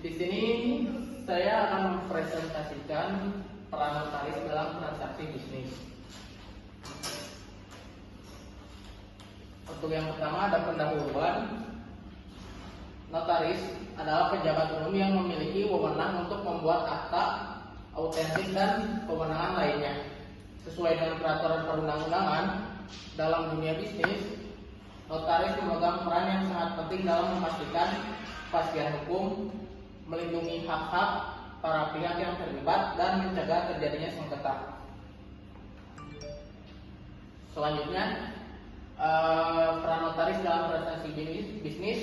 Di sini saya akan mempresentasikan peran notaris dalam transaksi bisnis. Untuk yang pertama ada pendahuluan. Notaris adalah pejabat umum yang memiliki wewenang untuk membuat akta, autentik dan kewenangan lainnya. Sesuai dengan peraturan perundang-undangan dalam dunia bisnis, notaris memegang peran yang sangat penting dalam memastikan kepastian hukum, melindungi hak-hak para pihak yang terlibat, dan mencegah terjadinya sengketa. Selanjutnya, peran notaris dalam transaksi bisnis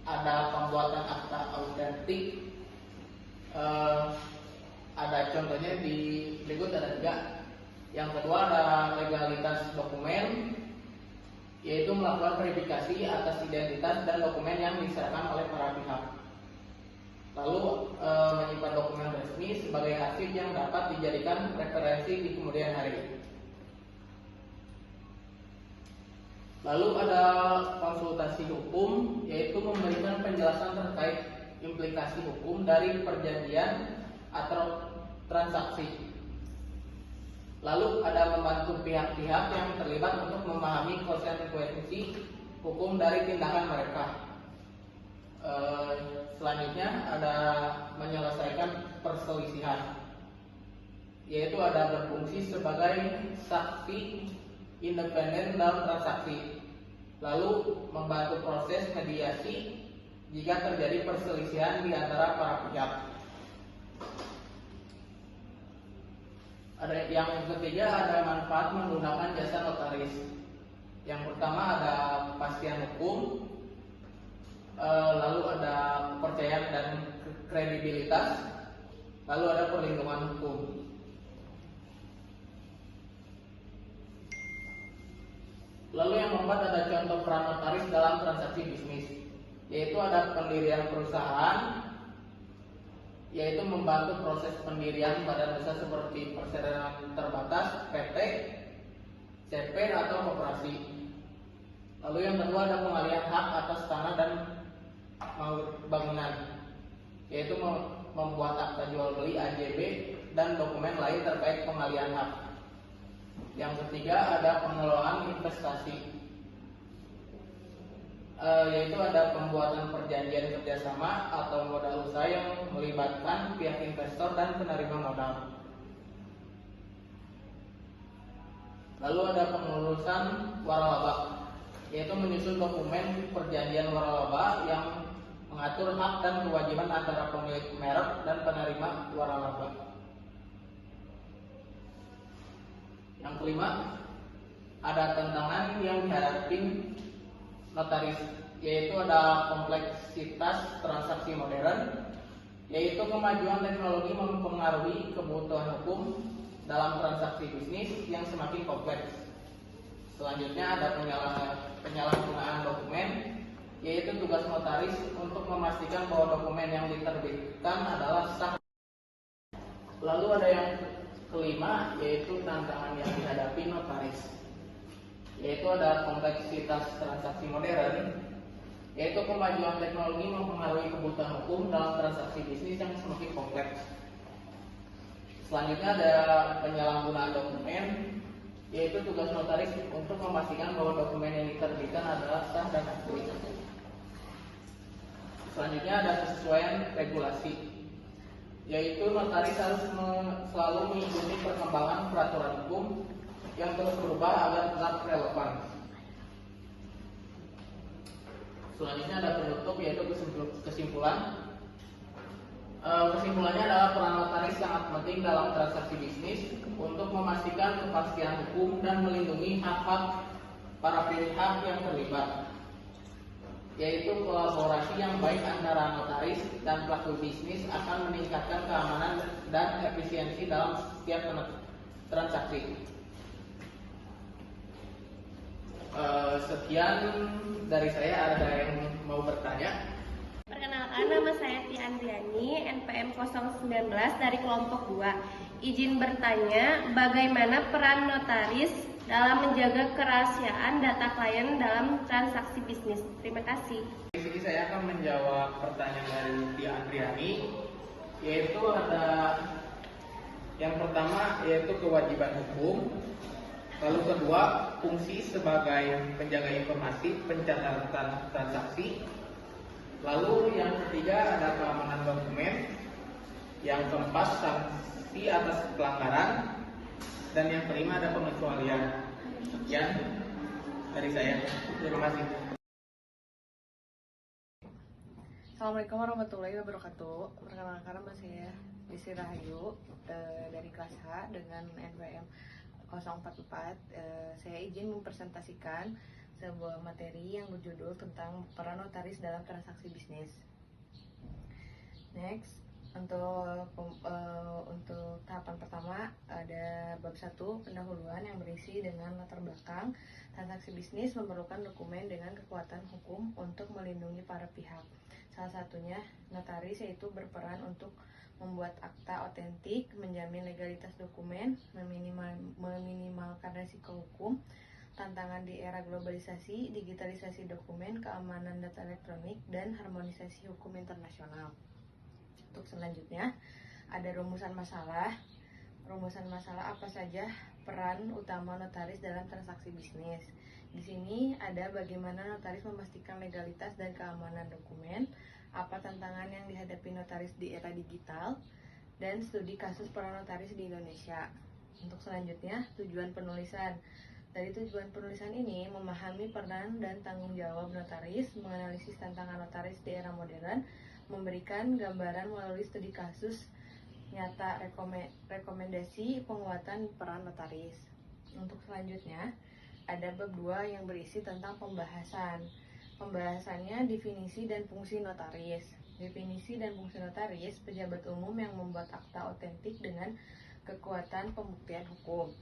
ada pembuatan akta autentik. Ada contohnya di berikut ada 3. Yang kedua ada legalitas dokumen, yaitu melakukan verifikasi atas identitas dan dokumen yang diserahkan oleh para pihak. Lalu menyimpan dokumen resmi sebagai arsip yang dapat dijadikan referensi di kemudian hari. Lalu ada konsultasi hukum, yaitu memberikan penjelasan terkait implikasi hukum dari perjanjian atau transaksi. Lalu ada membantu pihak-pihak yang terlibat untuk memahami konsekuensi hukum dari tindakan mereka. Selanjutnya ada menyelesaikan perselisihan, yaitu ada berfungsi sebagai saksi independen dalam transaksi. Lalu membantu proses mediasi jika terjadi perselisihan di antara para pihak. Ada yang ketiga ada manfaat menggunakan jasa notaris. Yang pertama ada kepastian hukum, lalu ada kepercayaan dan kredibilitas, lalu ada perlindungan hukum. Lalu yang keempat ada contoh peran notaris dalam transaksi bisnis, yaitu ada pendirian perusahaan, yaitu membantu proses pendirian badan usaha seperti perseroan terbatas, PT, CP atau koperasi. Lalu yang kedua ada pengalihan hak atas tanah dan bangunan, yaitu membuat akta jual beli AJB dan dokumen lain terkait pengalihan hak. Yang ketiga ada pengelolaan investasi, yaitu ada pembuatan perjanjian kerjasama atau modal usaha yang melibatkan pihak investor dan penerima modal. Lalu ada pengurusan waralaba, yaitu menyusun dokumen perjanjian waralaba yang mengatur hak dan kewajiban antara pemilik merek dan penerima waralaba. Yang kelima, ada tantangan yang dihadapi notaris, yaitu ada kompleksitas transaksi modern, yaitu kemajuan teknologi mempengaruhi kebutuhan hukum dalam transaksi bisnis yang semakin kompleks. Selanjutnya ada penyalahgunaan dokumen, yaitu tugas notaris untuk memastikan bahwa dokumen yang diterbitkan adalah sah. Lalu ada yang kelima, yaitu tantangan yang dihadapi notaris, yaitu ada kompleksitas transaksi modern, yaitu kemajuan teknologi mempengaruhi kebutuhan hukum dalam transaksi bisnis yang semakin kompleks. Selanjutnya ada penyalahgunaan dokumen, yaitu tugas notaris untuk memastikan bahwa dokumen yang diterbitkan adalah sah dan asli. Selanjutnya ada kesesuaian regulasi, yaitu notaris harus selalu mengikuti perkembangan peraturan hukum yang terus berubah agar tetap relevan. Selanjutnya ada penutup, yaitu kesimpulan. Kesimpulannya adalah peran notaris sangat penting dalam transaksi bisnis untuk memastikan kepastian hukum dan melindungi hak-hak para pihak yang terlibat, yaitu kolaborasi yang baik antara notaris dan pelaku bisnis akan meningkatkan keamanan dan efisiensi dalam setiap transaksi. Sekian dari saya. Ada yang mau bertanya? Perkenalkan, nama saya Tia Andriani, NPM 019 dari kelompok 2. Izin bertanya, bagaimana peran notaris dalam menjaga kerahasiaan data klien dalam transaksi bisnis. Terima kasih. Di sini saya akan menjawab pertanyaan dari Tia Andriani, yaitu ada yang pertama yaitu kewajiban hukum, lalu kedua fungsi sebagai penjaga informasi pencatatan transaksi, lalu yang ketiga ada keamanan dokumen, yang keempat sanksi atas pelanggaran, dan yang kelima ada pengecualian. Sekian dari saya. Terima kasih. Assalamualaikum warahmatullahi wabarakatuh. Perkenalkan nama saya Desi Rahayu dari kelas H dengan NPM 044. Saya izin mempresentasikan sebuah materi yang berjudul tentang peran notaris dalam transaksi bisnis. Next, untuk tahapan pertama ada bab 1 pendahuluan yang berisi dengan latar belakang transaksi bisnis memerlukan dokumen dengan kekuatan hukum untuk melindungi para pihak. Salah satunya notaris, yaitu berperan untuk membuat akta otentik, menjamin legalitas dokumen, meminimalkan resiko hukum, tantangan di era globalisasi, digitalisasi dokumen, keamanan data elektronik, dan harmonisasi hukum internasional. Untuk selanjutnya ada rumusan masalah. Rumusan masalah apa saja peran utama notaris dalam transaksi bisnis. Di sini ada bagaimana notaris memastikan legalitas dan keamanan dokumen, apa tantangan yang dihadapi notaris di era digital, dan studi kasus peran notaris di Indonesia. Untuk selanjutnya tujuan penulisan. Dari tujuan penulisan ini memahami peran dan tanggung jawab notaris, menganalisis tantangan notaris di era modern, memberikan gambaran melalui studi kasus nyata, rekomendasi penguatan peran notaris. Untuk selanjutnya ada bab 2 yang berisi tentang pembahasan. Pembahasannya definisi dan fungsi notaris. Definisi dan fungsi notaris, pejabat umum yang membuat akta otentik dengan kekuatan pembuktian hukum.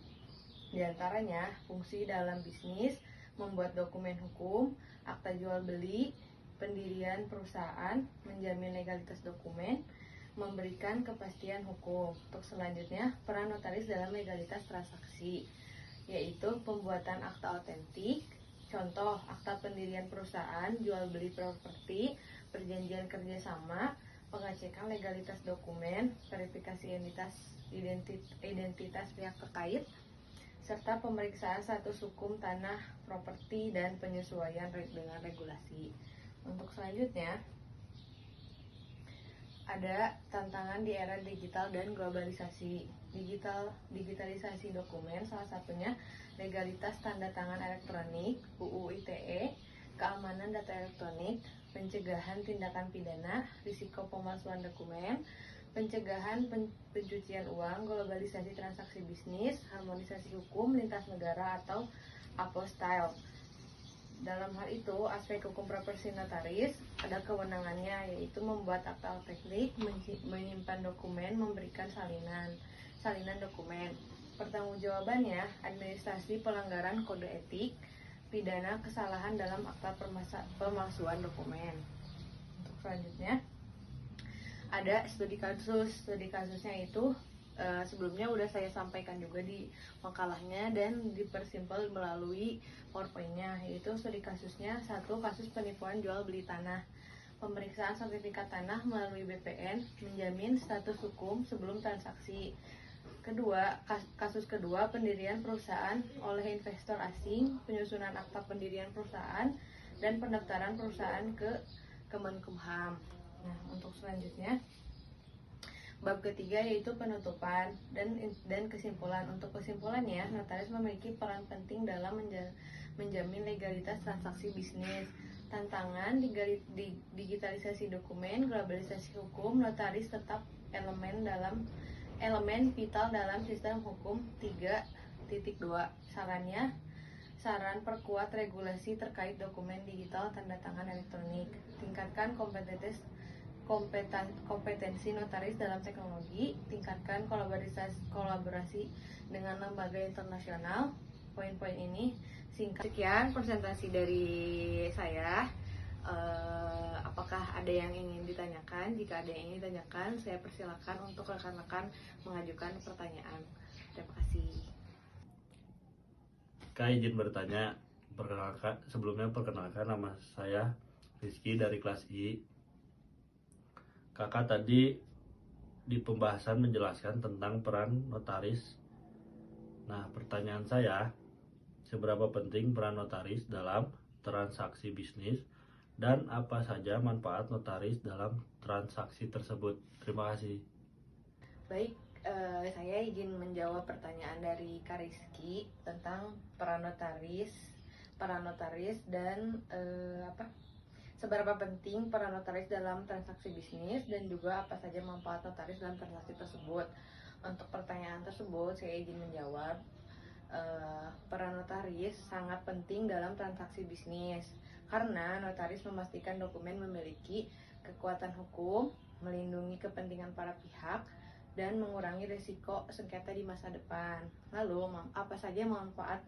Di antaranya fungsi dalam bisnis, membuat dokumen hukum, akta jual beli, pendirian perusahaan, menjamin legalitas dokumen, memberikan kepastian hukum. Untuk selanjutnya, peran notaris dalam legalitas transaksi, yaitu pembuatan akta otentik, contoh akta pendirian perusahaan, jual beli properti, perjanjian kerjasama, pengecekan legalitas dokumen, verifikasi identitas pihak terkait, serta pemeriksaan status hukum tanah, properti, dan penyesuaian dengan regulasi. Untuk selanjutnya ada tantangan di era digital dan globalisasi. Digitalisasi dokumen, salah satunya legalitas tanda tangan elektronik, UU ITE, keamanan data elektronik, pencegahan tindakan pidana, risiko pemalsuan dokumen, pencegahan pencucian uang, globalisasi transaksi bisnis, harmonisasi hukum lintas negara atau apostille. Dalam hal itu, aspek hukum properti notaris ada kewenangannya, yaitu membuat akta otentik, menyimpan dokumen, memberikan salinan dokumen. Pertanggungjawabannya, administrasi pelanggaran kode etik, pidana kesalahan dalam akta pemalsuan dokumen. Untuk selanjutnya ada studi kasus. Studi kasusnya itu sebelumnya udah saya sampaikan juga di makalahnya dan dipersimpel melalui PowerPoint-nya, yaitu studi kasusnya: 1. Kasus penipuan jual beli tanah. Pemeriksaan sertifikat tanah melalui BPN, menjamin status hukum sebelum transaksi. Kasus kedua, pendirian perusahaan oleh investor asing, penyusunan akta pendirian perusahaan, dan pendaftaran perusahaan ke Kemenkumham. Nah, untuk selanjutnya bab ketiga yaitu penutupan dan kesimpulan. Untuk kesimpulannya, notaris memiliki peran penting dalam menjamin legalitas transaksi bisnis. Tantangan digitalisasi dokumen, globalisasi hukum, notaris tetap elemen vital dalam sistem hukum 3.2. Saran perkuat regulasi terkait dokumen digital tanda tangan elektronik. Tingkatkan kompetensi notaris dalam teknologi, tingkatkan kolaborasi dengan lembaga internasional. Poin-poin ini singkat. Sekian presentasi dari saya. Apakah ada yang ingin ditanyakan? Jika ada yang ingin ditanyakan, saya persilakan untuk rekan-rekan mengajukan pertanyaan. Terima kasih. Kak izin bertanya, perkenalkan nama saya Rizky dari kelas I. Kakak tadi di pembahasan menjelaskan tentang peran notaris. Nah, pertanyaan saya, seberapa penting peran notaris dalam transaksi bisnis dan apa saja manfaat notaris dalam transaksi tersebut? Terima kasih. Baik, saya izin menjawab pertanyaan dari Kak Rizky tentang peran notaris dan seberapa penting peran notaris dalam transaksi bisnis dan juga apa saja manfaat notaris dalam transaksi tersebut. Untuk pertanyaan tersebut, saya izin menjawab. Peran notaris sangat penting dalam transaksi bisnis karena notaris memastikan dokumen memiliki kekuatan hukum, melindungi kepentingan para pihak, dan mengurangi risiko sengketa di masa depan. Lalu, apa saja manfaat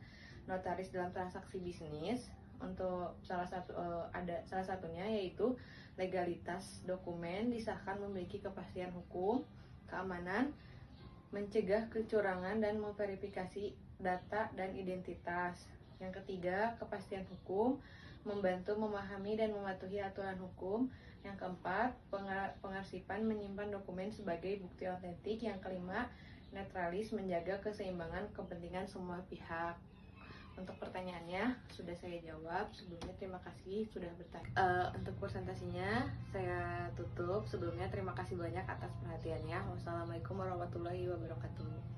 notaris dalam transaksi bisnis? Untuk salah satunya yaitu legalitas dokumen disahkan memiliki kepastian hukum, keamanan, mencegah kecurangan dan memverifikasi data dan identitas. Yang ketiga, kepastian hukum, membantu memahami dan mematuhi aturan hukum. Yang keempat, pengarsipan menyimpan dokumen sebagai bukti otentik. Yang kelima, netralis menjaga keseimbangan kepentingan semua pihak. Untuk pertanyaannya sudah saya jawab. Sebelumnya terima kasih sudah bertanya. Untuk presentasinya saya tutup. Sebelumnya terima kasih banyak atas perhatiannya. Wassalamualaikum warahmatullahi wabarakatuh.